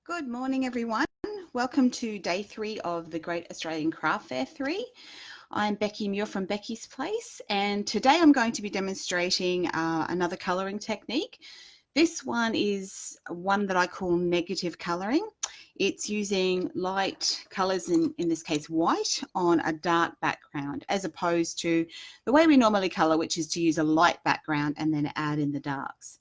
Good morning, everyone. Welcome to day 3 of the Great Australian Craft Fair 3. I'm Becky Muir from Beccy's Place, and today I'm going to be demonstrating another colouring technique. This one is one that I call negative colouring. It's using light colours, in this case white, on a dark background, as opposed to the way we normally colour, which is to use a light background and then add in the darks.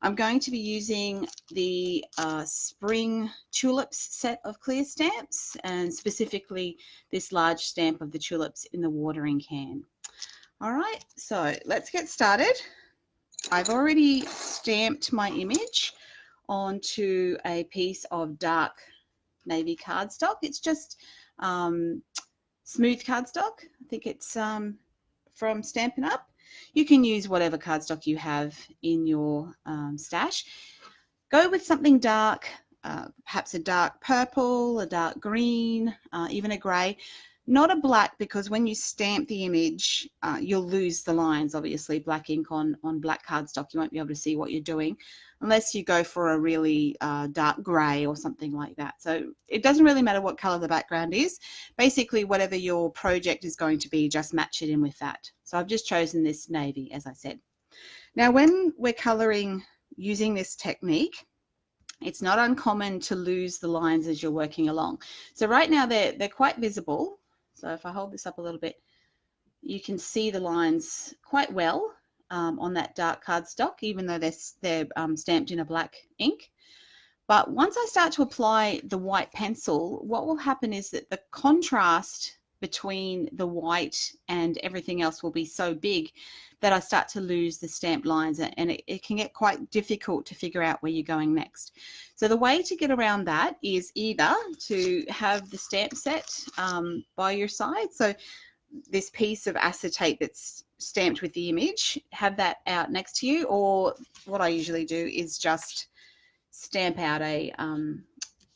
I'm going to be using the Spring Tulips set of clear stamps, and specifically this large stamp of the tulips in the watering can. All right, so let's get started. I've already stamped my image onto a piece of dark navy cardstock. It's just smooth cardstock. I think it's from Stampin' Up. You can use whatever cardstock you have in your stash. Go with something dark, perhaps a dark purple, a dark green, even a grey. Not a black, because when you stamp the image, you'll lose the lines. Obviously, black ink on black cardstock, you won't be able to see what you're doing unless you go for a really dark grey or something like that. So it doesn't really matter what colour the background is. Basically, whatever your project is going to be, just match it in with that. So I've just chosen this navy, as I said. Now, when we're colouring using this technique, it's not uncommon to lose the lines as you're working along. So right now they're quite visible. So if I hold this up a little bit, you can see the lines quite well on that dark cardstock, even though they're stamped in a black ink. But once I start to apply the white pencil, what will happen is that the contrast between the white and everything else will be so big that I start to lose the stamped lines, and it can get quite difficult to figure out where you're going next. So the way to get around that is either to have the stamp set by your side. So this piece of acetate that's stamped with the image, have that out next to you, or what I usually do is just stamp out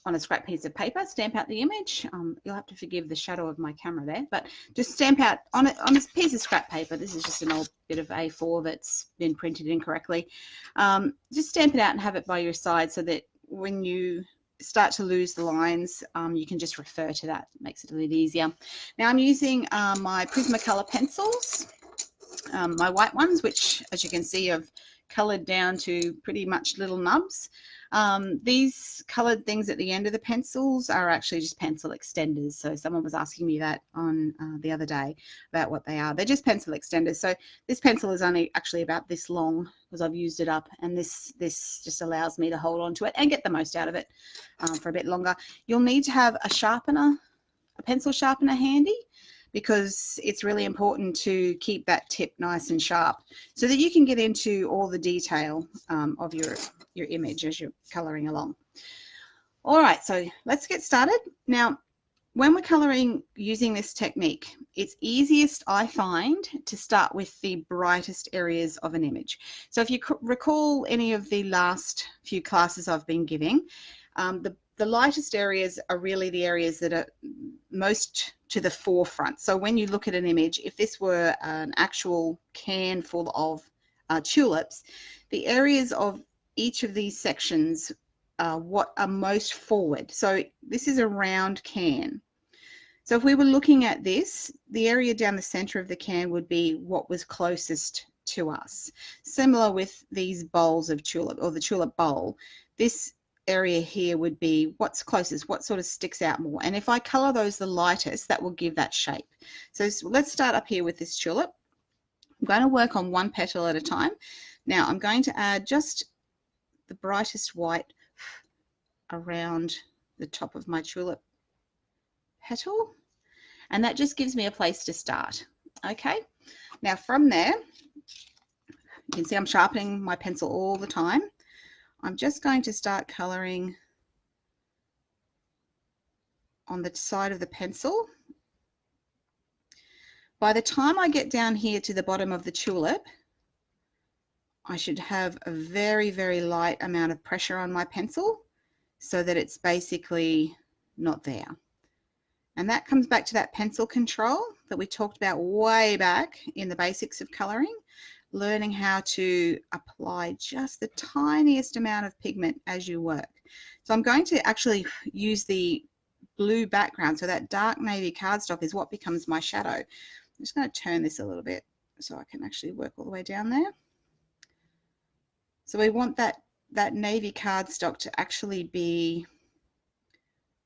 on a scrap piece of paper, stamp out the image. You'll have to forgive the shadow of my camera there, but just stamp out on a piece of scrap paper. This is just an old bit of A4 that's been printed incorrectly. Just stamp it out and have it by your side so that when you start to lose the lines, you can just refer to that. It makes it a little easier. Now I'm using my Prismacolor pencils, my white ones, which, as you can see, I've coloured down to pretty much little nubs. These coloured things at the end of the pencils are actually just pencil extenders. So someone was asking me that on the other day about what they are. They're just pencil extenders. So this pencil is only actually about this long because I've used it up, and this just allows me to hold on to it and get the most out of it for a bit longer. You'll need to have a sharpener, a pencil sharpener handy, because it's really important to keep that tip nice and sharp so that you can get into all the detail of your image as you're colouring along. All right, so let's get started. Now, when we're colouring using this technique, it's easiest, I find, to start with the brightest areas of an image. So if you recall any of the last few classes I've been giving, the lightest areas are really the areas that are most to the forefront. So when you look at an image, if this were an actual can full of tulips, the areas of each of these sections are what are most forward. So this is a round can. So if we were looking at this, the area down the center of the can would be what was closest to us. Similar with these bowls of tulip, or the tulip bowl, this area here would be what's closest, what sort of sticks out more. And if I color those the lightest, that will give that shape. So let's start up here with this tulip. I'm going to work on one petal at a time. Now I'm going to add just the brightest white around the top of my tulip petal, and that just gives me a place to start. Okay, now from there, you can see I'm sharpening my pencil all the time. I'm just going to start colouring on the side of the pencil. By the time I get down here to the bottom of the tulip, I should have a very, very light amount of pressure on my pencil so that it's basically not there. And that comes back to that pencil control that we talked about way back in the basics of colouring, learning how to apply just the tiniest amount of pigment as you work. So I'm going to actually use the blue background. So that dark navy cardstock is what becomes my shadow. I'm just going to turn this a little bit so I can actually work all the way down there. So we want that navy cardstock to actually be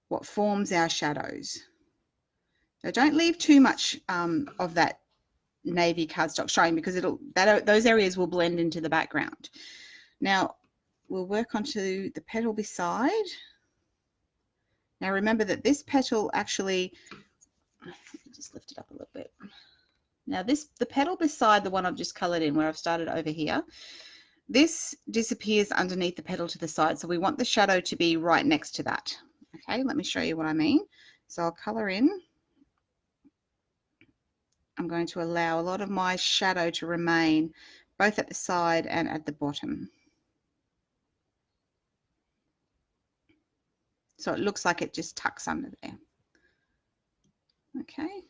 what forms our shadows. So don't leave too much of that navy cardstock showing, because those areas will blend into the background. Now we'll work onto the petal beside. Now remember that this petal actually, just lift it up a little bit. Now the petal beside the one I've just coloured in, where I've started over here, this disappears underneath the petal to the side. So we want the shadow to be right next to that. Okay, let me show you what I mean. So I'll colour in. I'm going to allow a lot of my shadow to remain both at the side and at the bottom. So it looks like it just tucks under there. Okay.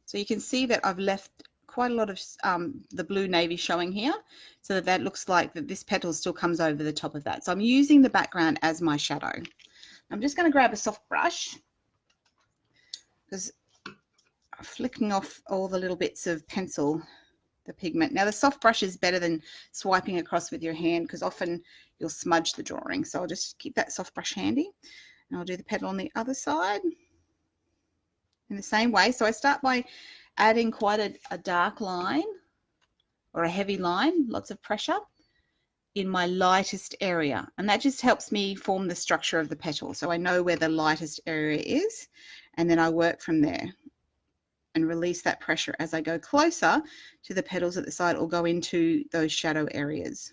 So you can see that I've left quite a lot of the blue navy showing here, so that looks like that this petal still comes over the top of that. So I'm using the background as my shadow. I'm just going to grab a soft brush, because I'm flicking off all the little bits of pencil, the pigment. Now the soft brush is better than swiping across with your hand, because often you'll smudge the drawing. So I'll just keep that soft brush handy, and I'll do the petal on the other side in the same way. So I start by adding quite a dark line, or a heavy line, lots of pressure in my lightest area, and that just helps me form the structure of the petal. So I know where the lightest area is, and then I work from there and release that pressure as I go closer to the petals at the side, or go into those shadow areas.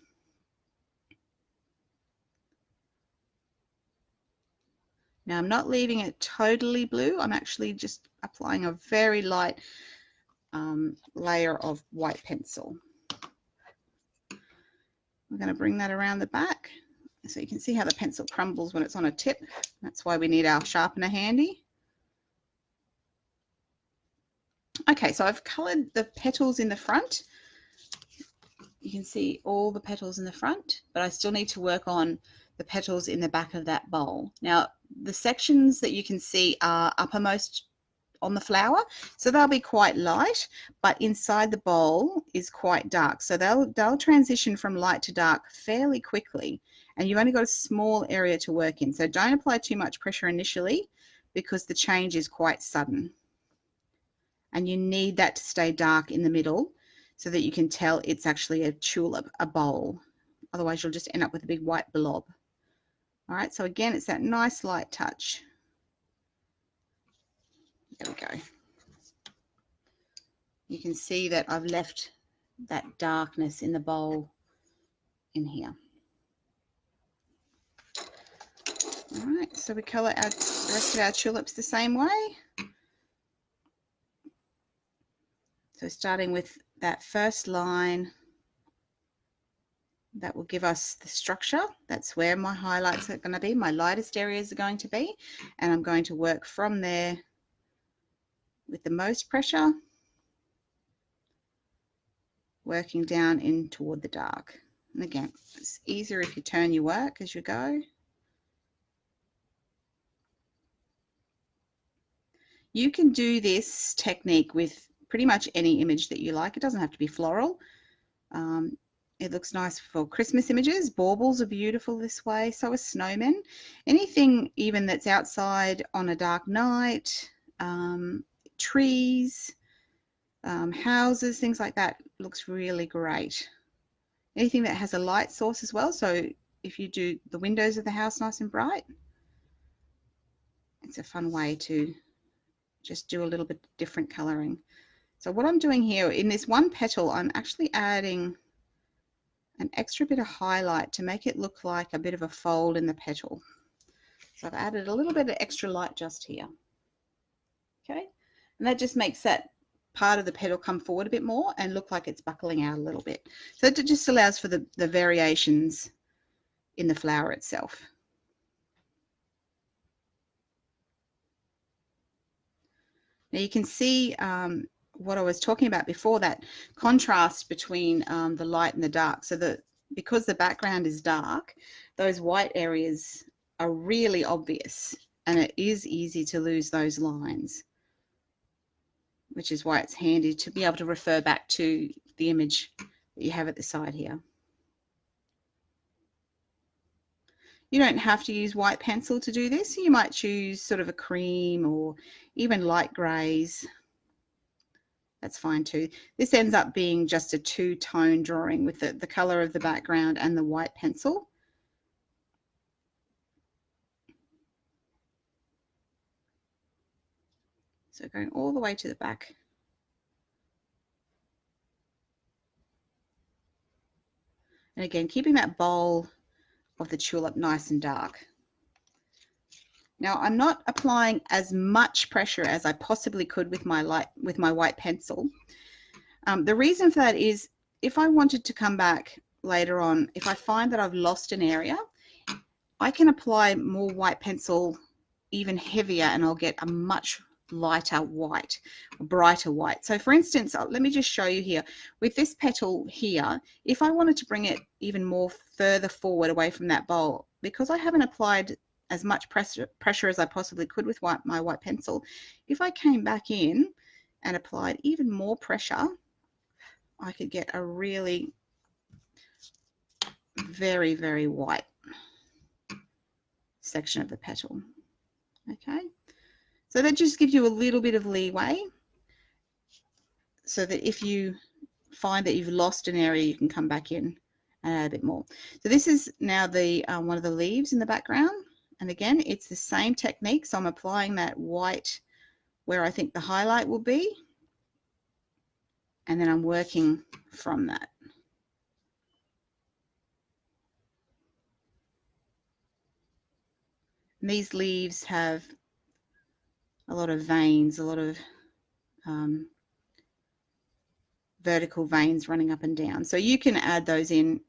Now I'm not leaving it totally blue. I'm actually just applying a very light layer of white pencil. We're going to bring that around the back, so you can see how the pencil crumbles when it's on a tip. That's why we need our sharpener handy. Okay, so I've coloured the petals in the front. You can see all the petals in the front, but I still need to work on the petals in the back of that bowl. Now, the sections that you can see are uppermost on the flower, so they'll be quite light, but inside the bowl is quite dark. So they'll transition from light to dark fairly quickly, and you've only got a small area to work in. So don't apply too much pressure initially, because the change is quite sudden. And you need that to stay dark in the middle, so that you can tell it's actually a tulip, a bowl. Otherwise you'll just end up with a big white blob. All right, so again, it's that nice light touch. There we go. You can see that I've left that darkness in the bowl in here. All right, so we colour the rest of our tulips the same way. So starting with that first line, that will give us the structure. That's where my highlights are going to be, my lightest areas are going to be, and I'm going to work from there with the most pressure, working down in toward the dark. And again, it's easier if you turn your work as you go. You can do this technique with pretty much any image that you like. It doesn't have to be floral. It looks nice for Christmas images. Baubles are beautiful this way, so are snowmen. Anything even that's outside on a dark night, trees, houses, things like that looks really great. Anything that has a light source as well, so if you do the windows of the house nice and bright, it's a fun way to just do a little bit different colouring. So what I'm doing here, in this one petal, I'm actually adding an extra bit of highlight to make it look like a bit of a fold in the petal. So I've added a little bit of extra light just here. Okay, and that just makes that part of the petal come forward a bit more and look like it's buckling out a little bit. So it just allows for the variations in the flower itself. Now you can see what I was talking about before, that contrast between the light and the dark. So that because the background is dark, those white areas are really obvious, and it is easy to lose those lines, which is why it's handy to be able to refer back to the image that you have at the side here. You don't have to use white pencil to do this. You might choose sort of a cream or even light greys. That's fine too. This ends up being just a two-tone drawing with the color of the background and the white pencil. So going all the way to the back. And again, keeping that bowl of the tulip nice and dark. Now I'm not applying as much pressure as I possibly could with my white pencil. The reason for that is if I wanted to come back later on, if I find that I've lost an area, I can apply more white pencil even heavier and I'll get a much lighter white, brighter white. So for instance, let me just show you here with this petal here, if I wanted to bring it even more further forward away from that bowl, because I haven't applied as much pressure as I possibly could with my white pencil, if I came back in and applied even more pressure, I could get a really very, very white section of the petal. Okay, so that just gives you a little bit of leeway so that if you find that you've lost an area, you can come back in and add a bit more. So this is now the one of the leaves in the background, and again it's the same technique. So I'm applying that white where I think the highlight will be, and then I'm working from that. And these leaves have a lot of veins, a lot of vertical veins running up and down. So you can add those in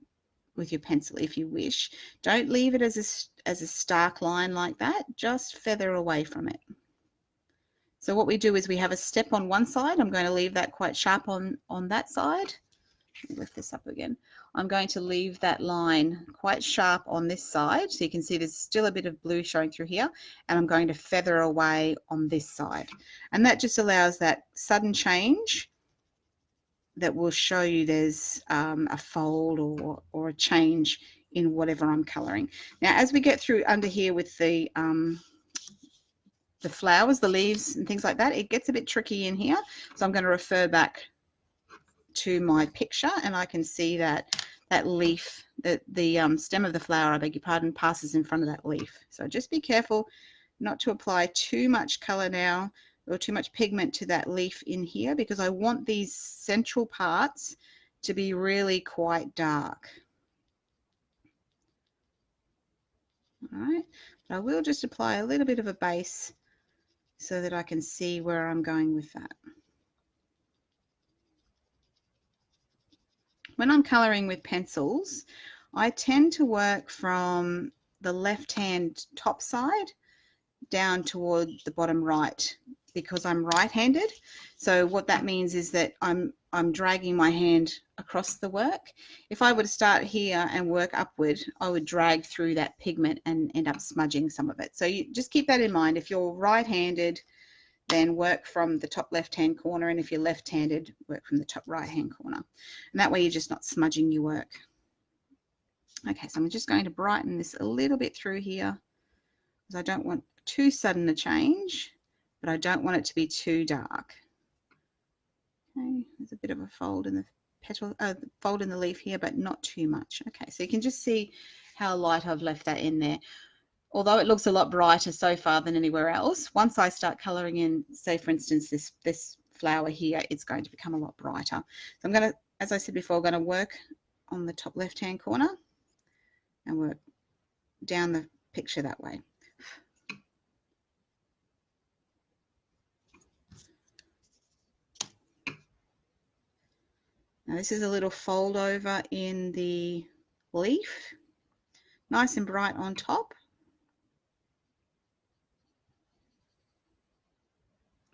with your pencil if you wish. Don't leave it as a stark line like that. Just feather away from it. So what we do is we have a step on one side. I'm going to leave that quite sharp on that side. Let me lift this up again. I'm going to leave that line quite sharp on this side. So you can see there's still a bit of blue showing through here. And I'm going to feather away on this side. And that just allows that sudden change that will show you there's a fold or a change in whatever I'm colouring. Now, as we get through under here with the flowers, the leaves and things like that, it gets a bit tricky in here. So I'm going to refer back to my picture and I can see that leaf, the stem of the flower, I beg your pardon, passes in front of that leaf. So just be careful not to apply too much colour now or too much pigment to that leaf in here, because I want these central parts to be really quite dark. All right, but I will just apply a little bit of a base so that I can see where I'm going with that. When I'm colouring with pencils, I tend to work from the left-hand top side down toward the bottom right because I'm right-handed. So what that means is that I'm dragging my hand across the work. If I were to start here and work upward, I would drag through that pigment and end up smudging some of it. So you just keep that in mind. If you're right-handed, then work from the top left-hand corner, and if you're left-handed, work from the top right-hand corner. And that way you're just not smudging your work. Okay, so I'm just going to brighten this a little bit through here because I don't want too sudden a change, but I don't want it to be too dark. Okay, there's a bit of a fold in the petal, fold in the leaf here, but not too much. Okay, so you can just see how light I've left that in there. Although it looks a lot brighter so far than anywhere else, once I start colouring in, say for instance this flower here, it's going to become a lot brighter. So I'm going to, as I said before, I'm going to work on the top left-hand corner and work down the picture that way. Now this is a little fold over in the leaf, nice and bright on top.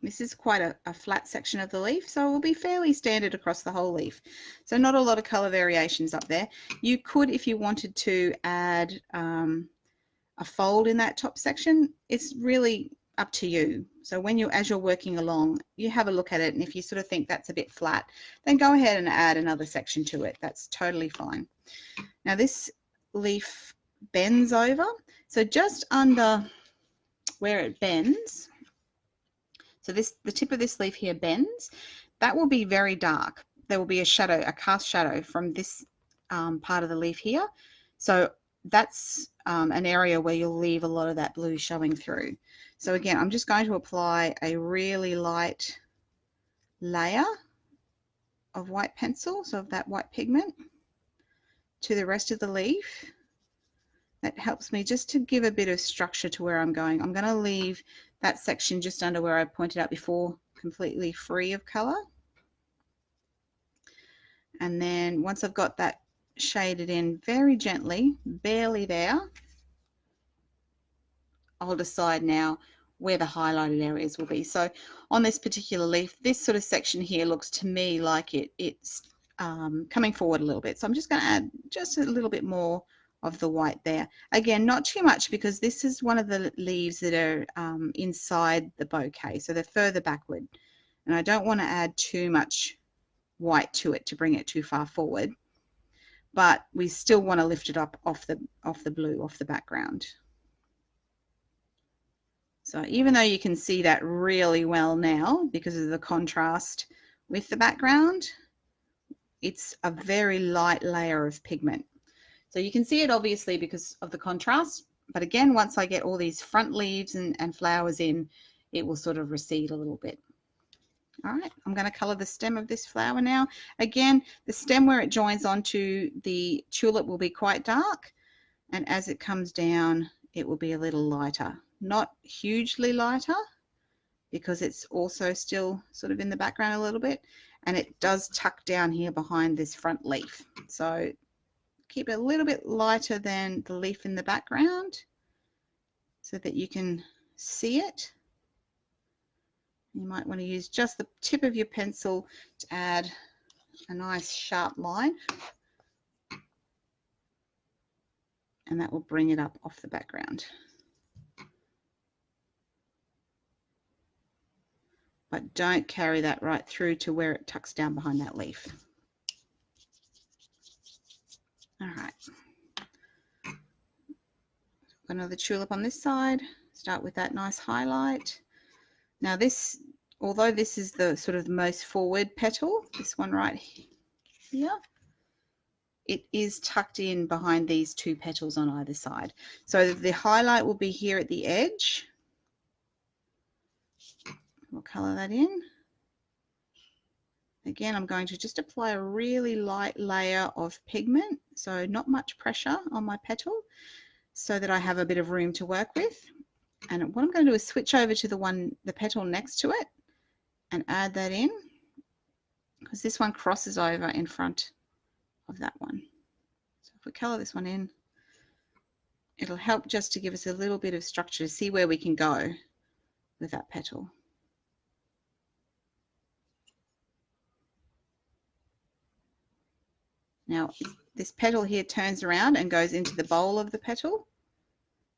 This is quite a flat section of the leaf, so it will be fairly standard across the whole leaf. So not a lot of color variations up there. You could, if you wanted to, add a fold in that top section. It's really up to you. So as you're working along, you have a look at it, and if you sort of think that's a bit flat, then go ahead and add another section to it. That's totally fine. Now this leaf bends over, so just under where it bends, so the tip of this leaf here bends, that will be very dark. There will be a shadow, a cast shadow from this part of the leaf here. So that's an area where you'll leave a lot of that blue showing through. So again, I'm just going to apply a really light layer of white pencil, so of that white pigment, to the rest of the leaf. That helps me just to give a bit of structure to where I'm going. I'm going to leave that section just under where I pointed out before completely free of color. And then once I've got that shaded in very gently, barely there, I'll decide now where the highlighted areas will be. So on this particular leaf, this sort of section here looks to me like it's coming forward a little bit. So I'm just going to add just a little bit more of the white there. Again, not too much, because this is one of the leaves that are inside the bouquet, so they're further backward, and I don't want to add too much white to it to bring it too far forward, but we still want to lift it up off the blue, off the background. So even though you can see that really well now because of the contrast with the background, it's a very light layer of pigment. So you can see it obviously because of the contrast, but again, once I get all these front leaves and flowers in, it will sort of recede a little bit. All right, I'm going to color the stem of this flower now. Again, the stem where it joins onto the tulip will be quite dark, and as it comes down, it will be a little lighter. Not hugely lighter, because it's also still sort of in the background a little bit, and it does tuck down here behind this front leaf. So keep it a little bit lighter than the leaf in the background so that you can see it. You might want to use just the tip of your pencil to add a nice sharp line, and that will bring it up off the background. But don't carry that right through to where it tucks down behind that leaf. All right. Another tulip on this side. Start with that nice highlight. Now this, although this is the sort of the most forward petal, this one right here, it is tucked in behind these two petals on either side. So the highlight will be here at the edge. We'll color that in. Again, I'm going to just apply a really light layer of pigment, so not much pressure on my petal, so that I have a bit of room to work with. And what I'm going to do is switch over to the petal next to it and add that in, because this one crosses over in front of that one. So if we color this one in, it'll help just to give us a little bit of structure to see where we can go with that petal. Now this petal here turns around and goes into the bowl of the petal,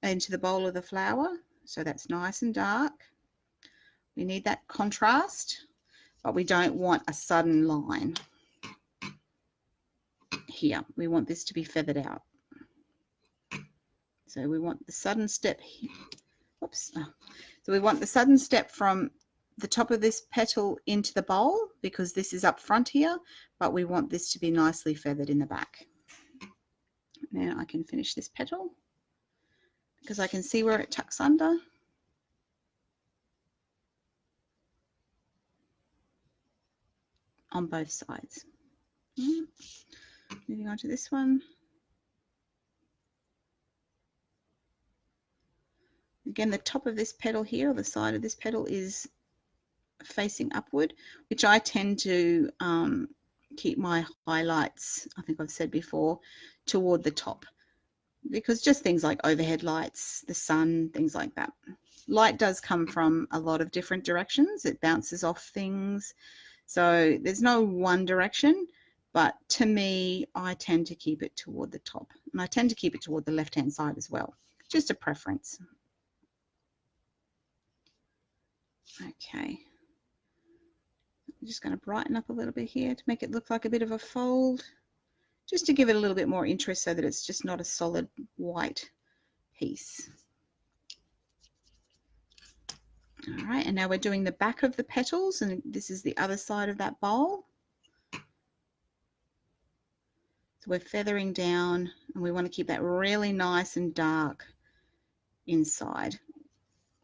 into the bowl of the flower, so that's nice and dark. We need that contrast, but we don't want a sudden line here. We want this to be feathered out. So we want the sudden step here. Oops. So we want the sudden step from the top of this petal into the bowl, because this is up front here, but we want this to be nicely feathered in the back. Now I can finish this petal because I can see where it tucks under. On both sides. Moving on to this one. Again, the top of this petal here, or the side of this petal, is facing upward, which I tend to keep my highlights, I think I've said before, toward the top, because just things like overhead lights, the sun, things like that. light does come from a lot of different directions. It bounces off things. So there's no one direction, but to me, I tend to keep it toward the top, and I tend to keep it toward the left-hand side as well. Just a preference. Okay. I'm just going to brighten up a little bit here to make it look like a bit of a fold, just to give it a little bit more interest so that it's just not a solid white piece. All right, and now we're doing the back of the petals, and this is the other side of that bowl. So we're feathering down, and we want to keep that really nice and dark inside.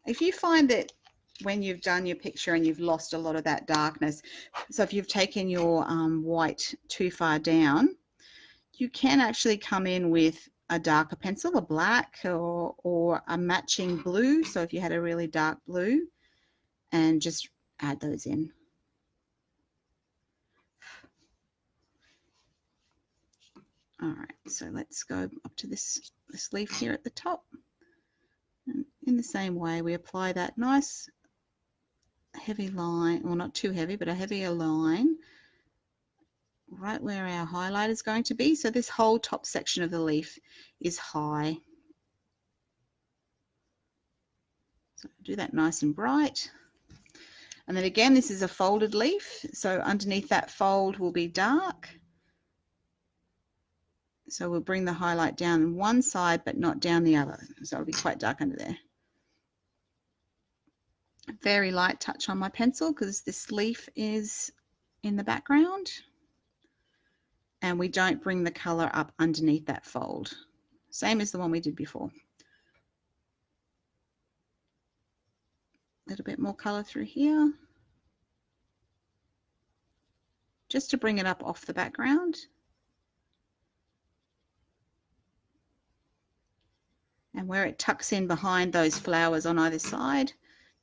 If you find that when you've done your picture and you've lost a lot of that darkness, so if you've taken your white too far down, you can actually come in with a darker pencil, a black or a matching blue. So if you had a really dark blue, and just add those in. All right, so let's go up to this leaf here at the top. And in the same way, we apply that nice heavy line, well, not too heavy, but a heavier line right where our highlight is going to be. So this whole top section of the leaf is high. So do that nice and bright. And then again, this is a folded leaf, so underneath that fold will be dark. So we'll bring the highlight down one side but not down the other, so it'll be quite dark under there. Very light touch on my pencil because this leaf is in the background, and we don't bring the color up underneath that fold, same as the one we did before. A little bit more color through here, just to bring it up off the background. And where it tucks in behind those flowers on either side,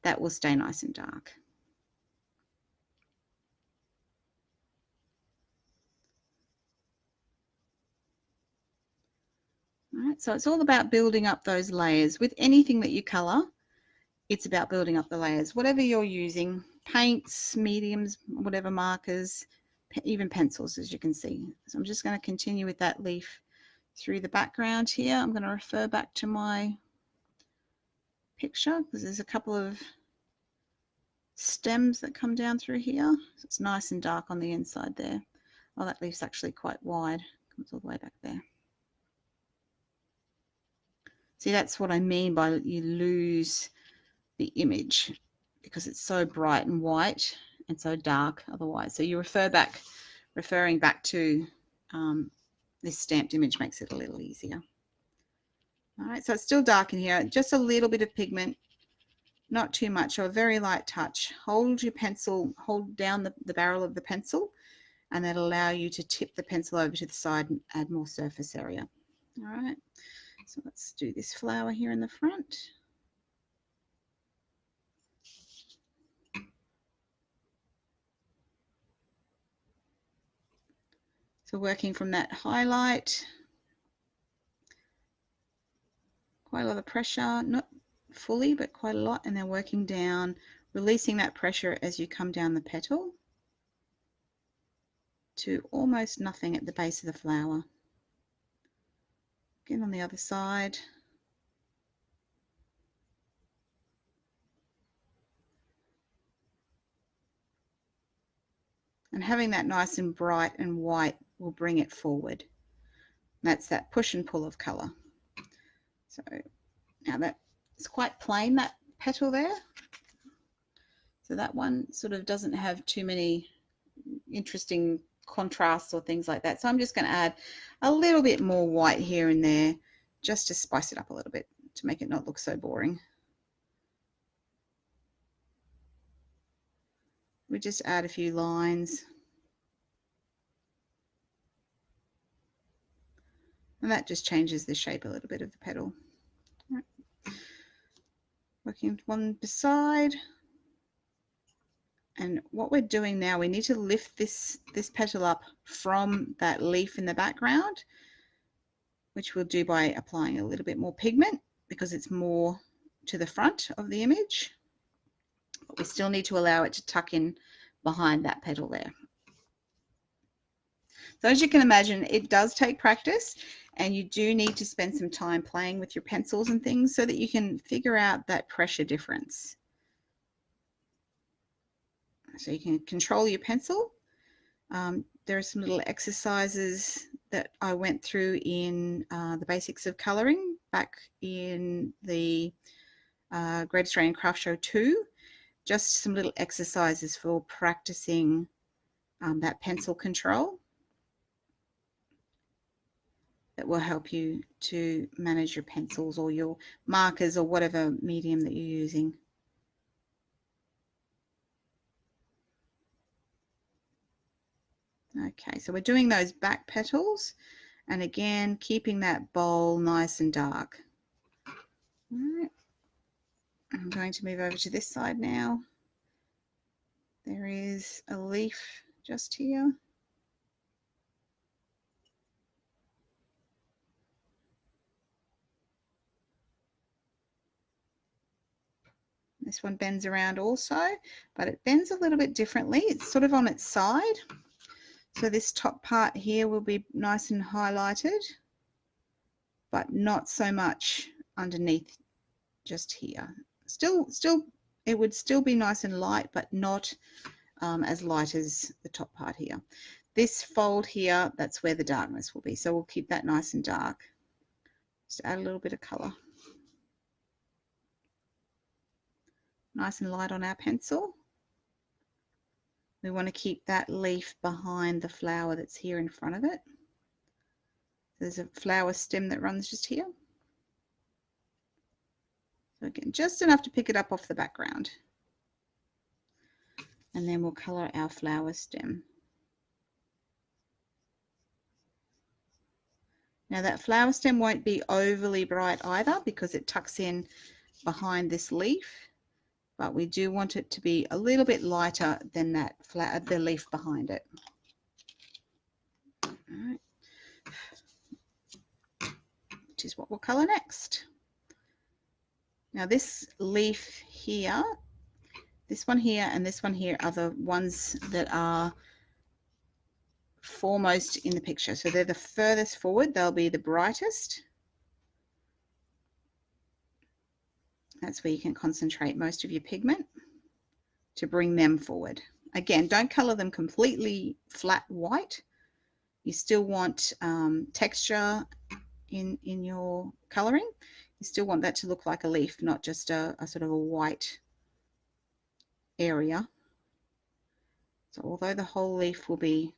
that will stay nice and dark. All right, so it's all about building up those layers. With anything that you color, it's about building up the layers. Whatever you're using, paints, mediums, whatever, markers, even pencils, as you can see. So I'm just going to continue with that leaf through the background here. I'm going to refer back to my picture because there's a couple of stems that come down through here. So it's nice and dark on the inside there. Oh, that leaf's actually quite wide. Comes all the way back there. See, that's what I mean by you lose the image because it's so bright and white and so dark otherwise. So you referring back to this stamped image makes it a little easier. All right, so it's still dark in here, just a little bit of pigment, not too much, or a very light touch. Hold your pencil, hold down the barrel of the pencil, and that'll allow you to tip the pencil over to the side and add more surface area. All right, so let's do this flower here in the front. So working from that highlight, quite a lot of pressure, not fully, but quite a lot, and then working down, releasing that pressure as you come down the petal to almost nothing at the base of the flower. Again on the other side. And having that nice and bright and white will bring it forward. That's that push and pull of colour. So now that it's quite plain, that petal there. So that one sort of doesn't have too many interesting contrasts or things like that. So I'm just going to add a little bit more white here and there just to spice it up a little bit to make it not look so boring. We just add a few lines. And that just changes the shape a little bit of the petal. Right. Working one beside. And what we're doing now, we need to lift this petal up from that leaf in the background, which we'll do by applying a little bit more pigment because it's more to the front of the image, but we still need to allow it to tuck in behind that petal there. So as you can imagine, it does take practice, and you do need to spend some time playing with your pencils and things so that you can figure out that pressure difference. So you can control your pencil. There are some little exercises that I went through in the basics of colouring back in the Great Australian Craft Show 2. Just some little exercises for practicing that pencil control that will help you to manage your pencils or your markers or whatever medium that you're using. Okay, so we're doing those back petals, and again keeping that bowl nice and dark. All right. I'm going to move over to this side now. There is a leaf just here. This one bends around also, but it bends a little bit differently. It's sort of on its side. So this top part here will be nice and highlighted, but not so much underneath just here. Still, it would still be nice and light, but not as light as the top part here. This fold here, that's where the darkness will be. So we'll keep that nice and dark. Just add a little bit of colour. Nice and light on our pencil. We want to keep that leaf behind the flower that's here in front of it. There's a flower stem that runs just here. So again, just enough to pick it up off the background. And then we'll colour our flower stem. Now that flower stem won't be overly bright either because it tucks in behind this leaf, but we do want it to be a little bit lighter than that the leaf behind it. All right. Which is what we'll colour next. Now this leaf here, this one here and this one here are the ones that are foremost in the picture. So they're the furthest forward, they'll be the brightest. That's where you can concentrate most of your pigment to bring them forward. Again, don't colour them completely flat white. You still want texture in your colouring. You still want that to look like a leaf, not just a sort of a white area. So although the whole leaf will be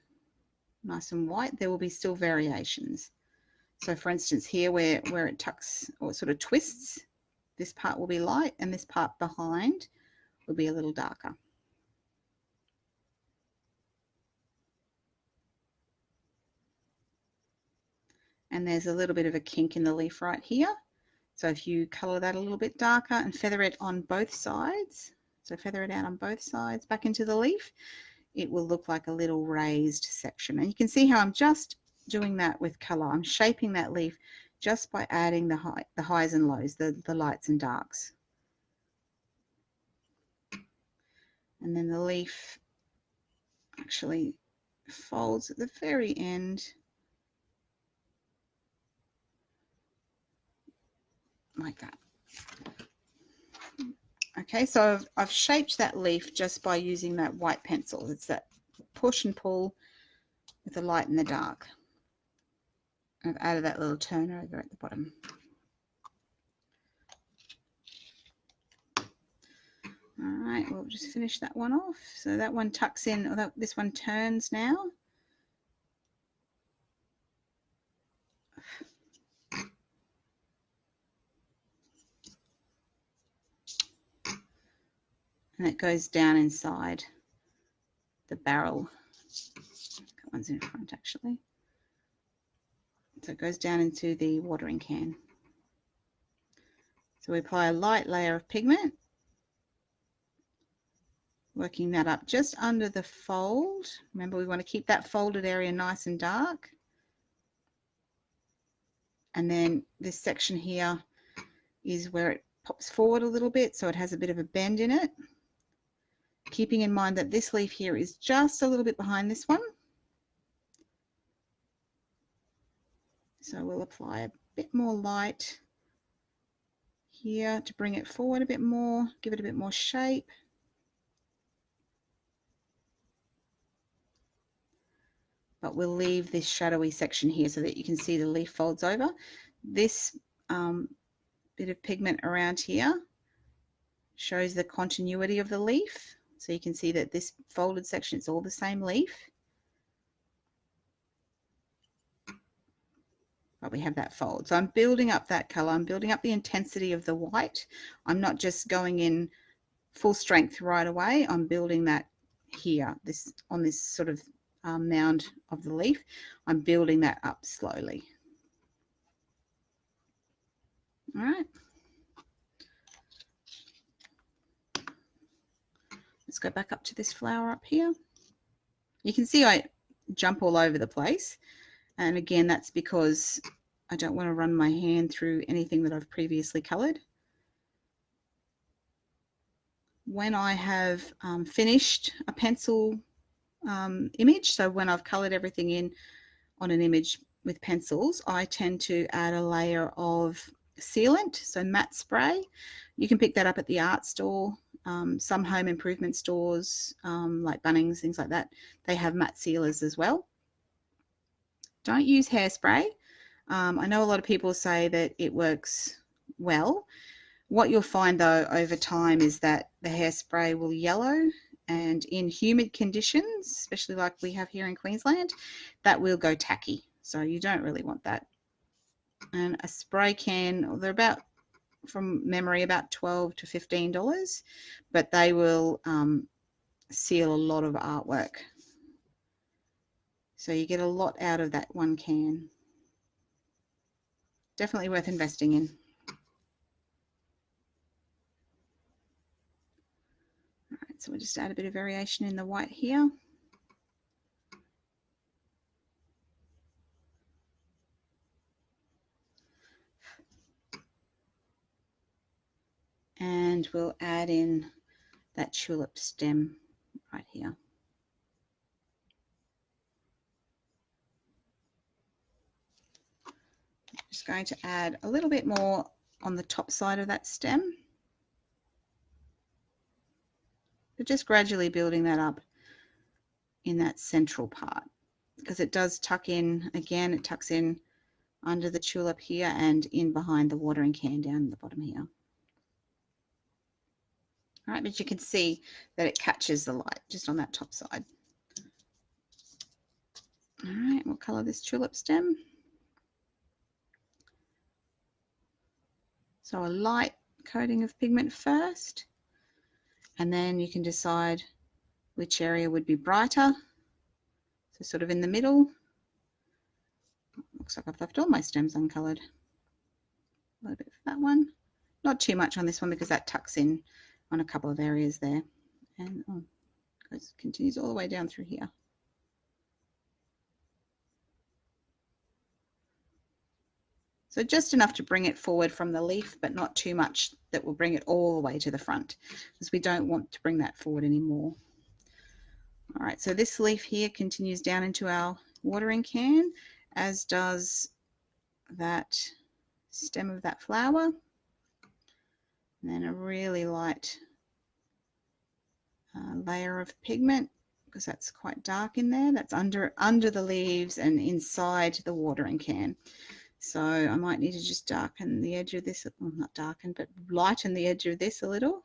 nice and white, there will be still variations. So for instance here where it tucks or sort of twists, this part will be light and this part behind will be a little darker. And there's a little bit of a kink in the leaf right here. So if you colour that a little bit darker and feather it on both sides, so feather it out on both sides back into the leaf, it will look like a little raised section. And you can see how I'm just doing that with colour. I'm shaping that leaf just by adding the highs and lows, the lights and darks. And then the leaf actually folds at the very end like that. Okay, so I've shaped that leaf just by using that white pencil. It's that push and pull with the light and the dark. I've added that little turn over at the bottom. All right, we'll just finish that one off. So that one tucks in, or this one turns now. And it goes down inside the barrel. That one's in front actually. So it goes down into the watering can. So we apply a light layer of pigment, working that up just under the fold. Remember, we want to keep that folded area nice and dark. And then this section here is where it pops forward a little bit so it has a bit of a bend in it. Keeping in mind that this leaf here is just a little bit behind this one. So we'll apply a bit more light here to bring it forward a bit more, give it a bit more shape. But we'll leave this shadowy section here so that you can see the leaf folds over. This bit of pigment around here shows the continuity of the leaf. So you can see that this folded section, it's all the same leaf. But we have that fold. So I'm building up that color. I'm building up the intensity of the white. I'm not just going in full strength right away. I'm building that here, on this sort of mound of the leaf. I'm building that up slowly. All right. Let's go back up to this flower up here. You can see I jump all over the place. And again, that's because I don't want to run my hand through anything that I've previously coloured. When I have finished a pencil image, so when I've coloured everything in on an image with pencils, I tend to add a layer of sealant, so matte spray. You can pick that up at the art store. Some home improvement stores like Bunnings, things like that, they have matte sealers as well. Don't use hairspray. I know a lot of people say that it works well. What you'll find though over time is that the hairspray will yellow, and in humid conditions, especially like we have here in Queensland, that will go tacky. So you don't really want that. And a spray can, they're about, from memory, about $12 to $15, but they will seal a lot of artwork. So you get a lot out of that one can. Definitely worth investing in. All right, so we'll just add a bit of variation in the white here. And we'll add in that tulip stem right here. Just going to add a little bit more on the top side of that stem. But just gradually building that up in that central part, because it does tuck in, again, it tucks in under the tulip here and in behind the watering can down at the bottom here. All right, but you can see that it catches the light just on that top side. All right, we'll colour this tulip stem. So a light coating of pigment first, and then you can decide which area would be brighter. So sort of in the middle. Looks like I've left all my stems uncoloured. A little bit for that one. Not too much on this one because that tucks in on a couple of areas there. And continues all the way down through here. So just enough to bring it forward from the leaf, but not too much that will bring it all the way to the front, because we don't want to bring that forward anymore. All right, so this leaf here continues down into our watering can, as does that stem of that flower. And then a really light layer of pigment, because that's quite dark in there. That's under the leaves and inside the watering can. So I might need to just darken the edge of this, well, not darken, but lighten the edge of this a little.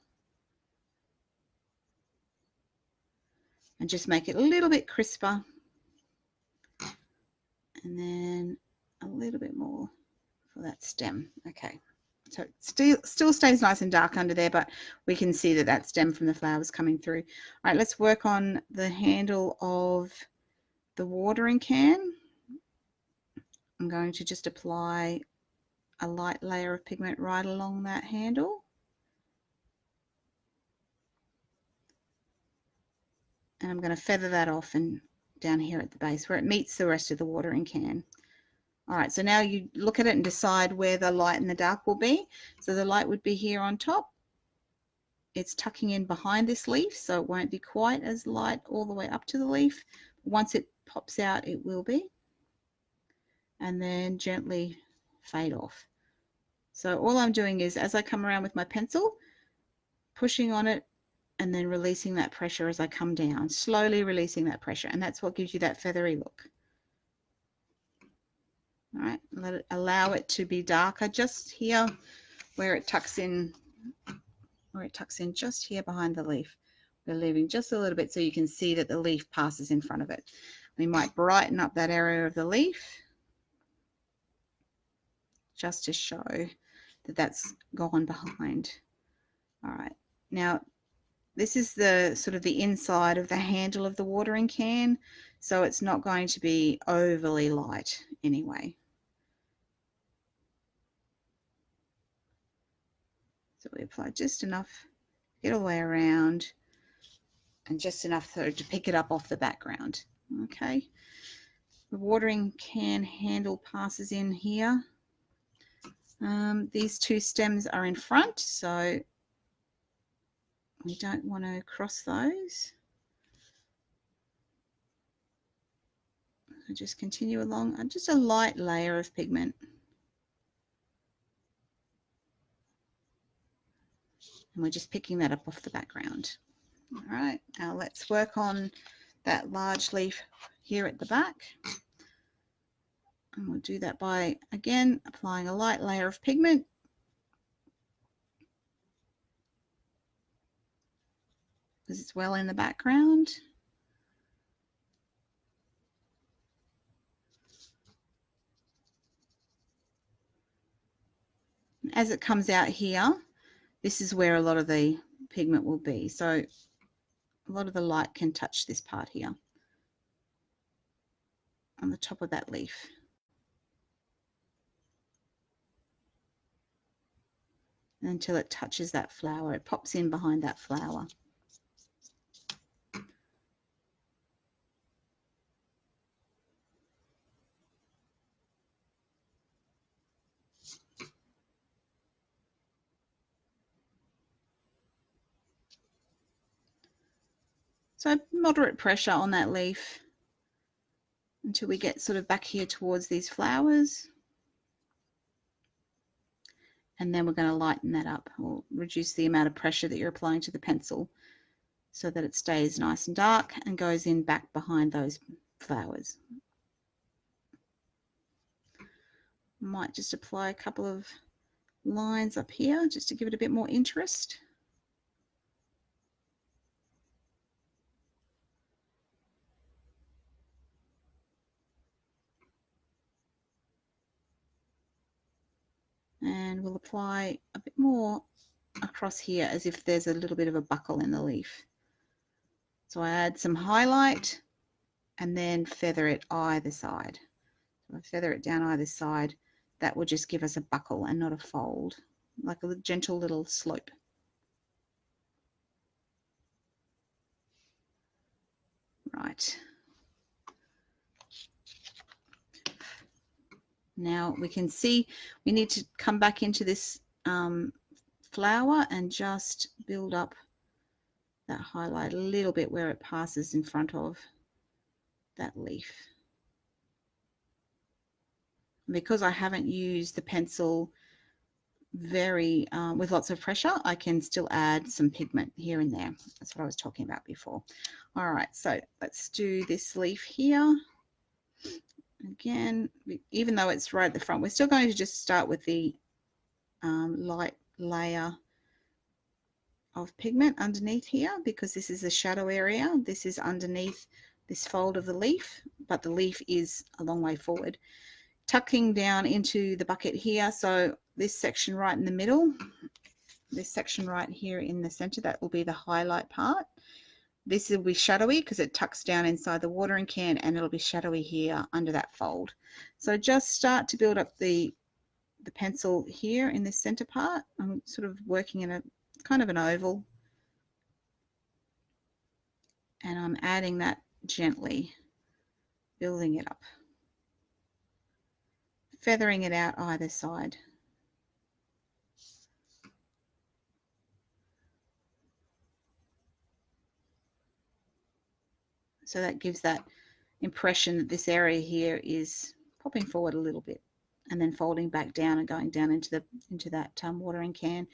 And just make it a little bit crisper. And then a little bit more for that stem. Okay, so it still stays nice and dark under there, but we can see that that stem from the flower is coming through. All right, let's work on the handle of the watering can. I'm going to just apply a light layer of pigment right along that handle. And I'm going to feather that off and down here at the base where it meets the rest of the watering can. All right, so now you look at it and decide where the light and the dark will be. So the light would be here on top. It's tucking in behind this leaf, so it won't be quite as light all the way up to the leaf. Once it pops out, it will be. And then gently fade off. So all I'm doing is, as I come around with my pencil, pushing on it and then releasing that pressure as I come down, slowly releasing that pressure, and that's what gives you that feathery look. All right, allow it to be darker just here where it tucks in, just here behind the leaf. We're leaving just a little bit so you can see that the leaf passes in front of it. We might brighten up that area of the leaf just to show that that's gone behind. All right, now this is the sort of the inside of the handle of the watering can, so it's not going to be overly light anyway. So we apply just enough, get all the way around, and just enough to pick it up off the background. Okay, the watering can handle passes in here. These two stems are in front, so we don't want to cross those. So just continue along, just a light layer of pigment. And we're just picking that up off the background. All right, now let's work on that large leaf here at the back. And we'll do that by, again, applying a light layer of pigment. Because it's well in the background. As it comes out here, this is where a lot of the pigment will be. So a lot of the light can touch this part here on the top of that leaf. Until it touches that flower, it pops in behind that flower. So moderate pressure on that leaf until we get sort of back here towards these flowers. And then we're going to lighten that up or reduce the amount of pressure that you're applying to the pencil so that it stays nice and dark and goes in back behind those flowers. Might just apply a couple of lines up here just to give it a bit more interest. And we'll apply a bit more across here as if there's a little bit of a buckle in the leaf. So I add some highlight and then feather it either side. So I feather it down either side. That will just give us a buckle and not a fold, like a gentle little slope. Right. Now we can see we need to come back into this flower and just build up that highlight a little bit where it passes in front of that leaf. Because I haven't used the pencil very with lots of pressure, I can still add some pigment here and there. That's what I was talking about before. All right, so let's do this leaf here. Again, even though it's right at the front, we're still going to just start with the light layer of pigment underneath here because this is the shadow area. This is underneath this fold of the leaf, but the leaf is a long way forward. Tucking down into the bucket here, so this section right in the middle, this section right here in the center, that will be the highlight part. This will be shadowy because it tucks down inside the watering can, and it'll be shadowy here under that fold. So just start to build up the pencil here in this center part. I'm sort of working in a kind of an oval, and I'm adding that gently, building it up. feathering it out either side. So that gives that impression that this area here is popping forward a little bit and then folding back down and going down into that watering can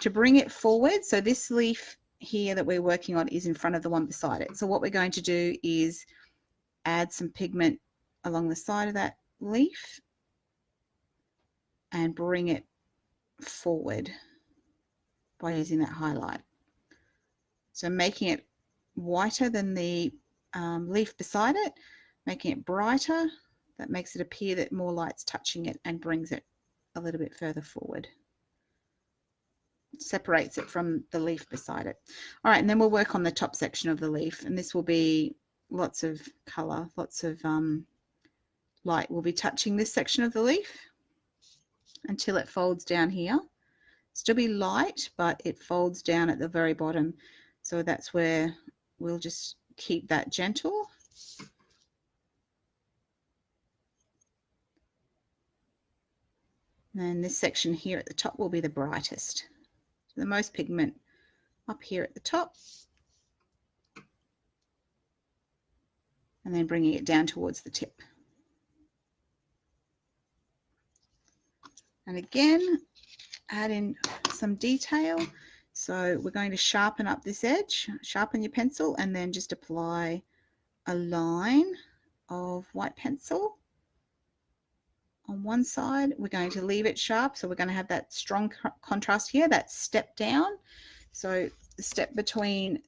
to bring it forward. So this leaf here that we're working on is in front of the one beside it. So what we're going to do is add some pigment along the side of that leaf and bring it forward by using that highlight. So making it whiter than the leaf beside it, making it brighter. That makes it appear that more light's touching it and brings it a little bit further forward. Separates it from the leaf beside it. All right, and then we'll work on the top section of the leaf, and this will be lots of color, lots of light will be touching this section of the leaf until it folds down here. Still be light, but it folds down at the very bottom. So that's where we'll just keep that gentle. And this section here at the top will be the brightest. So the most pigment up here at the top. And then bringing it down towards the tip. And again, add in some detail. So we're going to sharpen up this edge, sharpen your pencil, and then just apply a line of white pencil on one side. We're going to leave it sharp, so we're going to have that strong contrast here, that step down. So the step between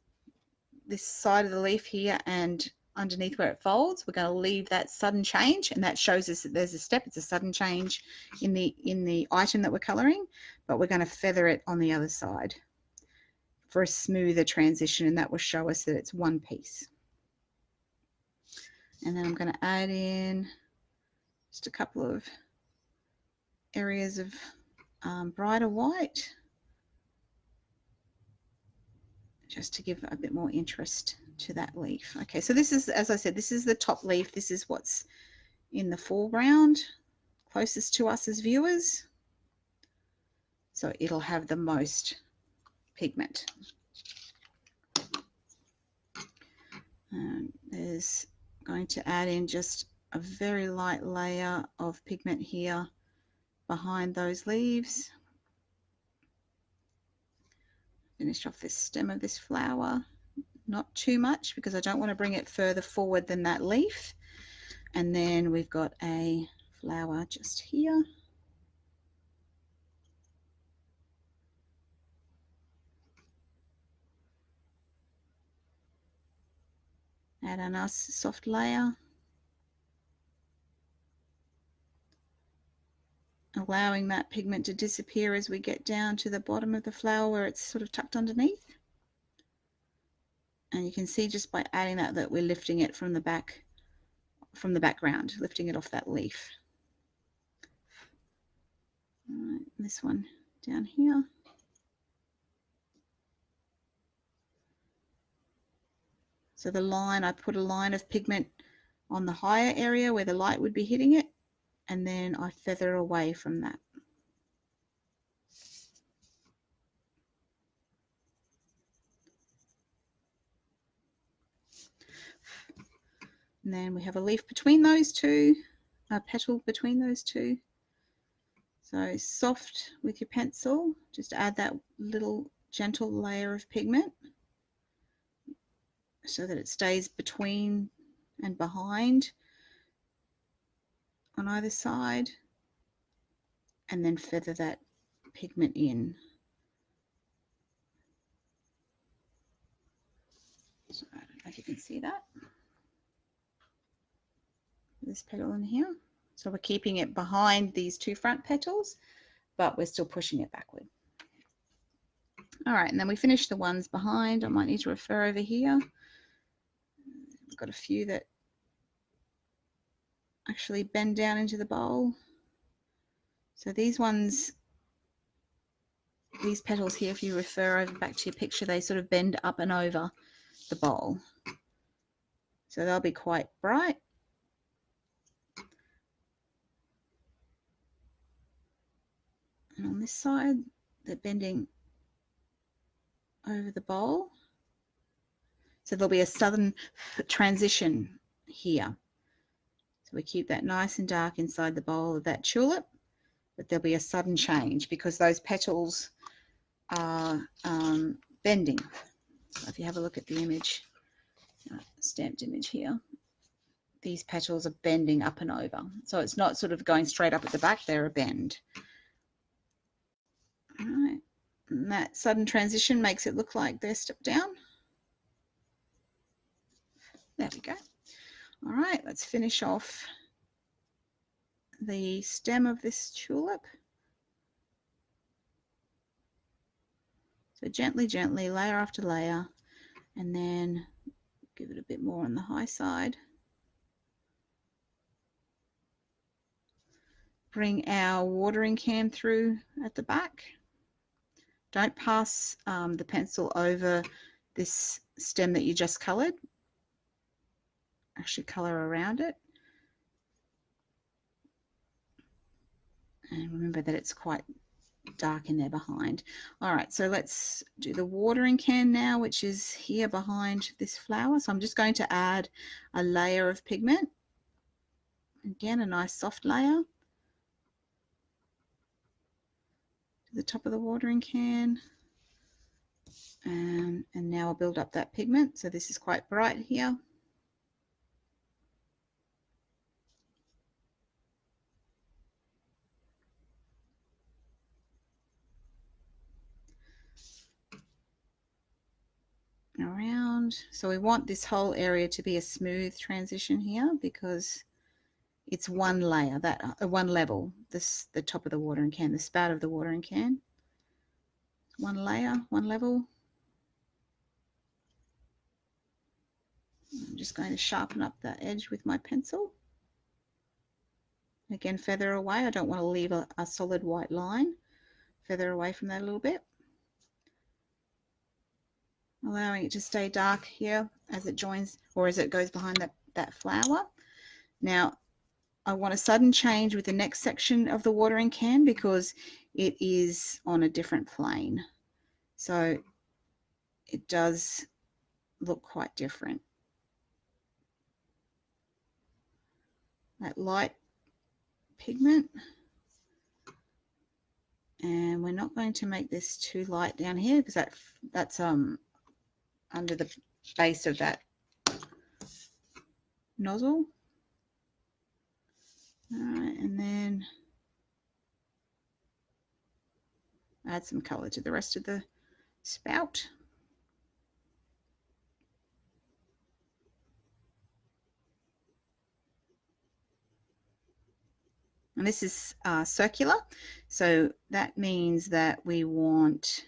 this side of the leaf here and underneath where it folds, we're going to leave that sudden change, and that shows us that there's a step. It's a sudden change in the item that we're coloring, but we're going to feather it on the other side for a smoother transition, and that will show us that it's one piece. And then I'm going to add in just a couple of areas of brighter white, just to give a bit more interest to that leaf. Okay, so this is, as I said, this is the top leaf. This is what's in the foreground, closest to us as viewers. So it'll have the most pigment. There's going to add in just a very light layer of pigment here behind those leaves. Finish off this stem of this flower, not too much because I don't want to bring it further forward than that leaf. And then we've got a flower just here. Add a nice soft layer, allowing that pigment to disappear as we get down to the bottom of the flower where it's sort of tucked underneath. And you can see just by adding that we're lifting it from the back, from the background, lifting it off that leaf. All right, this one down here. So the line, I put a line of pigment on the higher area where the light would be hitting it, and then I feather away from that. And then we have a leaf between those two, a petal between those two. So soft with your pencil, just add that little gentle layer of pigment so that it stays between and behind on either side, and then feather that pigment in. So I don't know if you can see that. This petal in here. So we're keeping it behind these two front petals, but we're still pushing it backward. All right, and then we finish the ones behind. I might need to refer over here. I've got a few that actually bend down into the bowl. So these ones, these petals here, if you refer over back to your picture, they sort of bend up and over the bowl. So they'll be quite bright. And on this side, they're bending over the bowl. So there'll be a southern transition here. So we keep that nice and dark inside the bowl of that tulip, but there'll be a sudden change because those petals are bending. So if you have a look at the image, stamped image here, these petals are bending up and over. So it's not sort of going straight up at the back, they're a bend. All right. And that sudden transition makes it look like they're stepped down. There we go. All right, let's finish off the stem of this tulip. So gently, gently, layer after layer, and then give it a bit more on the high side. Bring our watering can through at the back. Don't pass the pencil over this stem that you just coloured. Actually colour around it. And remember that it's quite dark in there behind. All right, so let's do the watering can now, which is here behind this flower. So I'm just going to add a layer of pigment. Again, a nice soft layer to the top of the watering can. And now I'll build up that pigment. So this is quite bright here. Around. So we want this whole area to be a smooth transition here because it's one layer, that one level, this the top of the watering can, the spout of the watering can. One layer, one level. I'm just going to sharpen up that edge with my pencil. Again, feather away. I don't want to leave a solid white line. Feather away from that a little bit. Allowing it to stay dark here as it joins or as it goes behind that flower. Now, I want a sudden change with the next section of the watering can because it is on a different plane. So it does look quite different. That light pigment. And we're not going to make this too light down here because that's under the base of that nozzle. All right, and then add some color to the rest of the spout. And this is circular, so that means that we want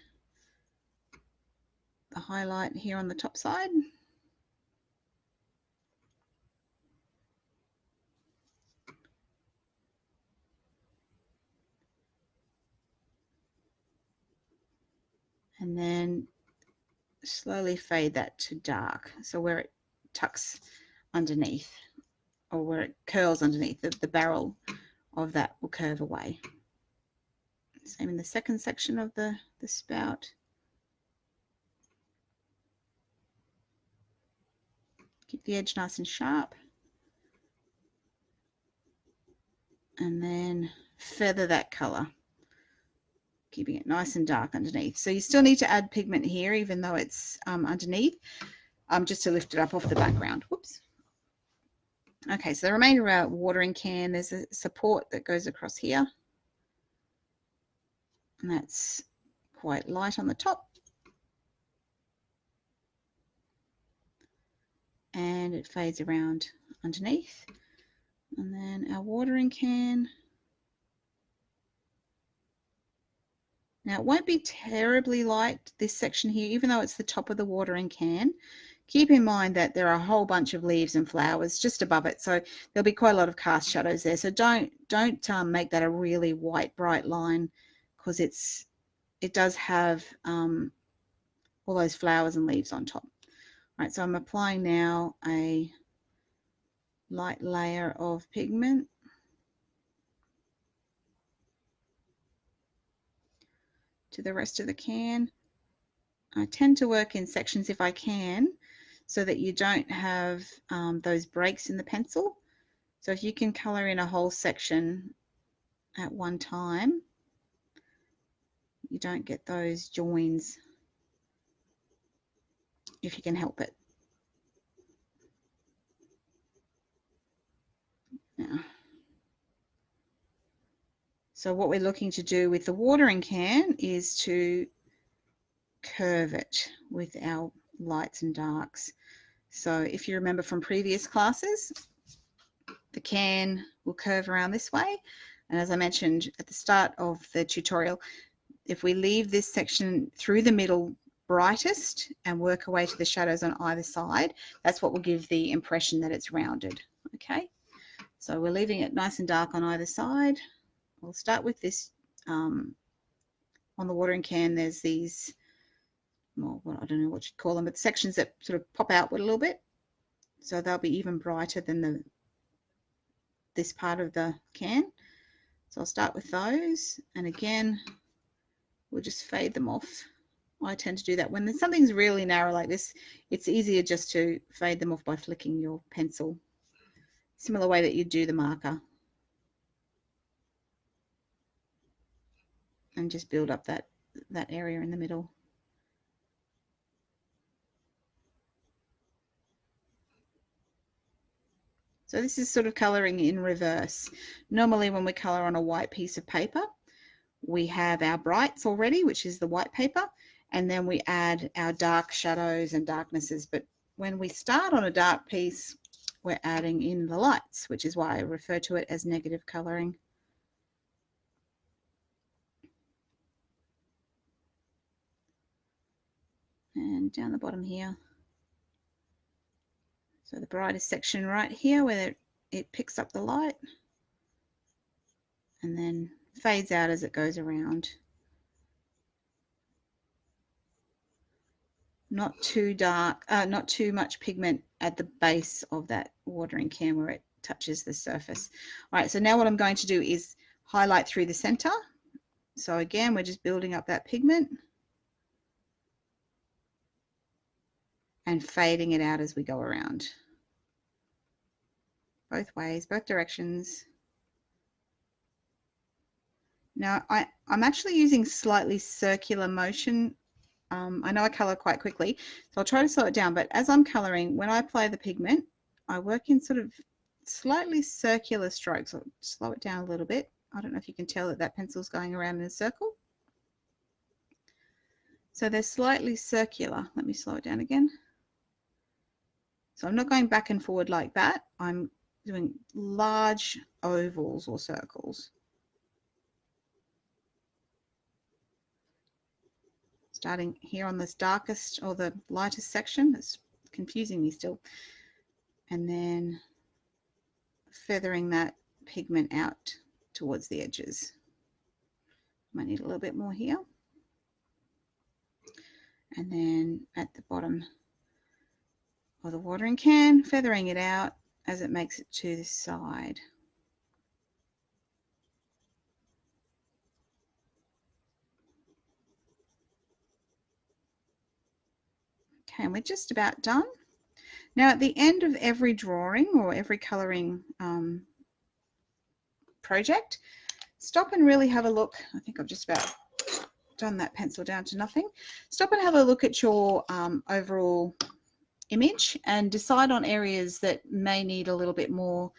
the highlight here on the top side. And then slowly fade that to dark, so where it tucks underneath or where it curls underneath, the barrel of that will curve away. Same in the second section of the spout. Keep the edge nice and sharp. And then feather that color, keeping it nice and dark underneath. So you still need to add pigment here, even though it's underneath, just to lift it up off the background. Whoops. Okay, so the remainder of our watering can, there's a support that goes across here. And that's quite light on the top. And it fades around underneath. And then our watering can. Now it won't be terribly light, this section here, even though it's the top of the watering can. Keep in mind that there are a whole bunch of leaves and flowers just above it, so there'll be quite a lot of cast shadows there. So don't make that a really white, bright line because it does have all those flowers and leaves on top. All right, so I'm applying now a light layer of pigment. to the rest of the can. I tend to work in sections if I can, so that you don't have those breaks in the pencil. So if you can colour in a whole section at one time, you don't get those joins if you can help it. Now, so what we're looking to do with the watering can is to curve it with our lights and darks. So if you remember from previous classes, the can will curve around this way. And as I mentioned at the start of the tutorial, if we leave this section through the middle brightest and work away to the shadows on either side, that's what will give the impression that it's rounded. Okay, so we're leaving it nice and dark on either side. We'll start with this on the watering can. There's these, well, I don't know what you'd call them, but sections that sort of pop outward a little bit, so they'll be even brighter than this part of the can. So I'll start with those, and again we'll just fade them off. I tend to do that when something's really narrow like this. It's easier just to fade them off by flicking your pencil, similar way that you do the marker, and just build up that area in the middle. So this is sort of colouring in reverse. Normally when we colour on a white piece of paper, we have our brights already, which is the white paper, and then we add our dark shadows and darknesses. But when we start on a dark piece, we're adding in the lights, which is why I refer to it as negative colouring. And down the bottom here. So the brightest section right here where it picks up the light and then fades out as it goes around. Not too dark, not too much pigment at the base of that watering can where it touches the surface. All right, so now what I'm going to do is highlight through the center. So again, we're just building up that pigment and fading it out as we go around. Both ways, both directions. Now I'm actually using slightly circular motion. I know I color quite quickly, so I'll try to slow it down, but as I'm coloring, when I apply the pigment, I work in sort of slightly circular strokes. I'll slow it down a little bit. I don't know if you can tell that pencil's going around in a circle. So they're slightly circular. Let me slow it down again. So I'm not going back and forward like that. I'm doing large ovals or circles. Starting here on this darkest or the lightest section. It's confusing me still. And then feathering that pigment out towards the edges. Might need a little bit more here. And then at the bottom of the watering can, feathering it out as it makes it to the side. Okay, and we're just about done. Now at the end of every drawing or every colouring project, stop and really have a look. I think I've just about done that pencil down to nothing. Stop and have a look at your overall image and decide on areas that may need a little bit more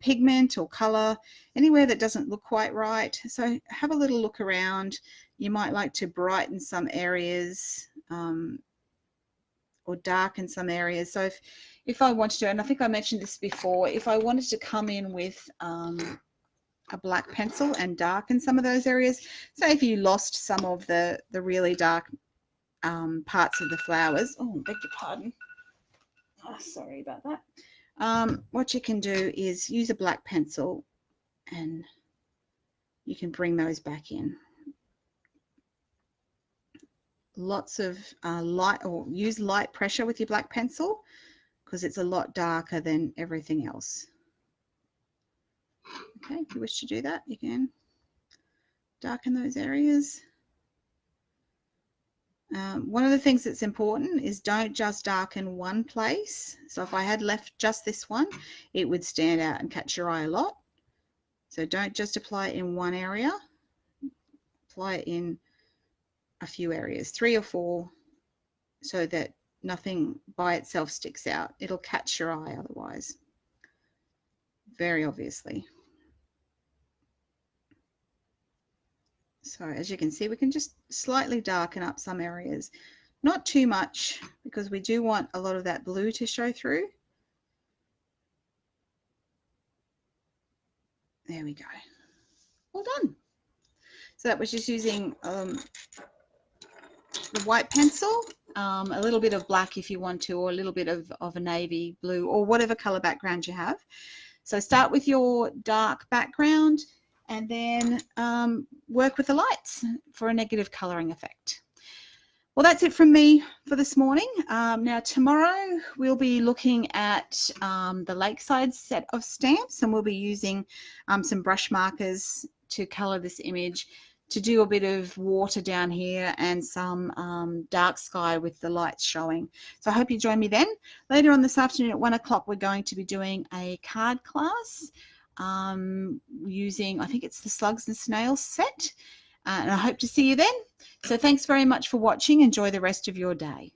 pigment or colour, anywhere that doesn't look quite right. So have a little look around. You might like to brighten some areas or darken some areas. So if I wanted to, and I think I mentioned this before, if I wanted to come in with a black pencil and darken some of those areas, say if you lost some of the really dark parts of the flowers, oh, beg your pardon, oh, sorry about that. What you can do is use a black pencil and you can bring those back in. Lots of light, or use light pressure with your black pencil because it's a lot darker than everything else. Okay, if you wish to do that, you can darken those areas. One of the things that's important is don't just darken one place. So if I had left just this one, it would stand out and catch your eye a lot. So don't just apply it in one area, apply it in a few areas, 3 or 4, so that nothing by itself sticks out. It'll catch your eye otherwise, very obviously. So as you can see, we can just slightly darken up some areas, not too much, because we do want a lot of that blue to show through. There we go. All done. So that was just using the white pencil, a little bit of black if you want to, or a little bit of a navy blue, or whatever color background you have. So start with your dark background and then work with the lights for a negative coloring effect. Well, that's it from me for this morning. Now tomorrow we'll be looking at the Lakeside set of stamps, and we'll be using some brush markers to color this image, to do a bit of water down here and some dark sky with the lights showing. So I hope you join me then. Later on this afternoon at 1 o'clock, we're going to be doing a card class using, I think it's the Slugs and Snails set. And I hope to see you then. So thanks very much for watching. Enjoy the rest of your day.